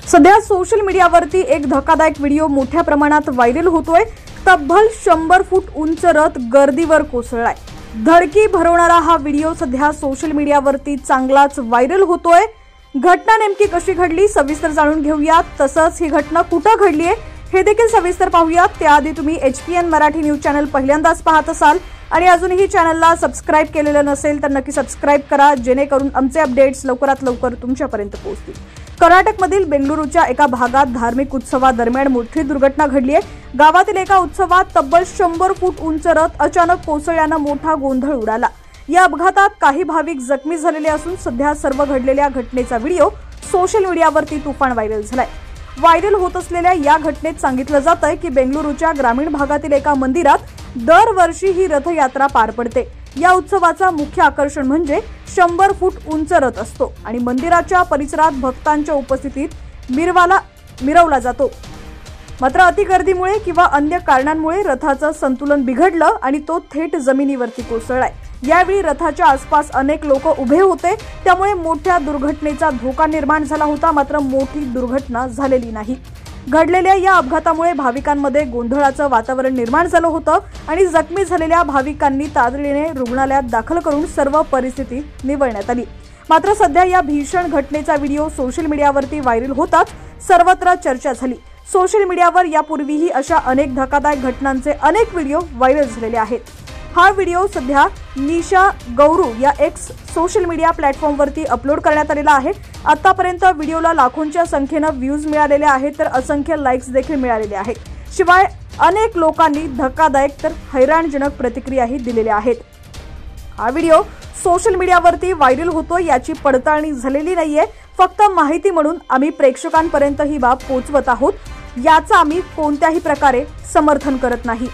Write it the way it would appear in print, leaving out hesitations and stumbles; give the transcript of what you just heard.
सध्या सोशल मीडियावरती एक धक्कादायक व्हिडिओ मोठ्या प्रमाणात व्हायरल होतोय। तब्बल 100 फूट उंच रथ गर्दीवर कोसळलाय। धडकी भरवणारा हा व्हिडिओ सध्या सोशल मीडियावरती चांगलाच व्हायरल होतोय। घटना नेमकी कशी घडली सविस्तर जाणून घेऊयात। तसंच ही घटना कुठे घडली आहे हे देखील सविस्तर पाहूयात। त्याआधी तुम्ही HPN मराठी न्यूज चॅनल पहिल्यांदाच पाहत असाल आणि अजूनही चॅनलला सबस्क्राइब केलेलं नसेल तर नक्की सबस्क्राइब करा, जेणेकरून आमचे अपडेट्स लवकरात लवकर तुमच्यापर्यंत पोहोचतील। कर्नाटकमधील बेंगळुरूच्या एका भागात धार्मिक उत्सवादरम्यान मोठी दुर्घटना घडली आहे। गावातील एका उत्सवात तब्बल 100 फूट उंच रथ अचानक कोसळल्याने मोठा गोंधळ उडाला। या अपघातात काही भाविक जखमी झालेले असून सध्या सर्व घडलेल्या घटनेचा व्हिडिओ सोशल मीडियावरती तुफान व्हायरल झालाय। व्हायरल होत असलेल्या या घटनेत सांगितलं जातंय की बेंगळुरूच्या ग्रामीण भागातील एका मंदिरात दरवर्षी ही रथयात्रा पार पडते। या उत्सवाचा मुख्य आकर्षण म्हणजे 100 फूट उंच रथ असतो आणि मंदिराच्या परिसरात भक्तांच्या उपस्थितीत मिरवला जातो। मात्र अतिगर्दीमुळे किंवा अन्य कारणांमुळे रथाचं संतुलन बिघडलं आणि तो थेट जमिनीवरती कोसळलाय। यावेळी रथाच्या आसपास अनेक लोक उभे होते, त्यामुळे मोठ्या दुर्घटनेचा धोका निर्माण झाला होता। मात्र मोठी दुर्घटना झालेली नाही। घडलेल्या या अपघातामुळे भाविकांमध्ये गोंधळाचं वातावरण निर्माण झालं होतं आणि जखमी झालेल्या भाविकांनी तातडीने रुग्णालयात दाखल करून सर्व परिस्थिती निवळण्यात आली। मात्र सध्या या भीषण घटनेचा व्हिडिओ सोशल मीडियावरती व्हायरल होताच सर्वत्र चर्चा झाली। सोशल मीडियावर यापूर्वीही अशा अनेक धक्कादायक घटनांचे अनेक व्हिडिओ व्हायरल झालेले आहेत। हा व्हिडिओ सध्या निशा गौरू या एक्स सोशल मीडिया प्लॅटफॉर्मवरती अपलोड करण्यात आलेला आहे। आतापर्यंत व्हिडिओला लाखोंच्या संख्येने व्ह्यूज मिळालेले आहेत, तर असंख्य लाईक्स देखील मिळालेले आहेत। शिवाय अनेक लोकांनी धक्कादायक तर हैराणजनक प्रतिक्रियाही दिलेल्या आहेत। हा व्हिडिओ सोशल मीडियावरती व्हायरल होतोय याची पडताळणी झालेली नाहीये, फक्त माहिती म्हणून आम्ही प्रेक्षकांपर्यंत ही बाब पोहोचवत आहोत। याचा आम्ही कोणत्याही प्रकारे समर्थन करत नाही।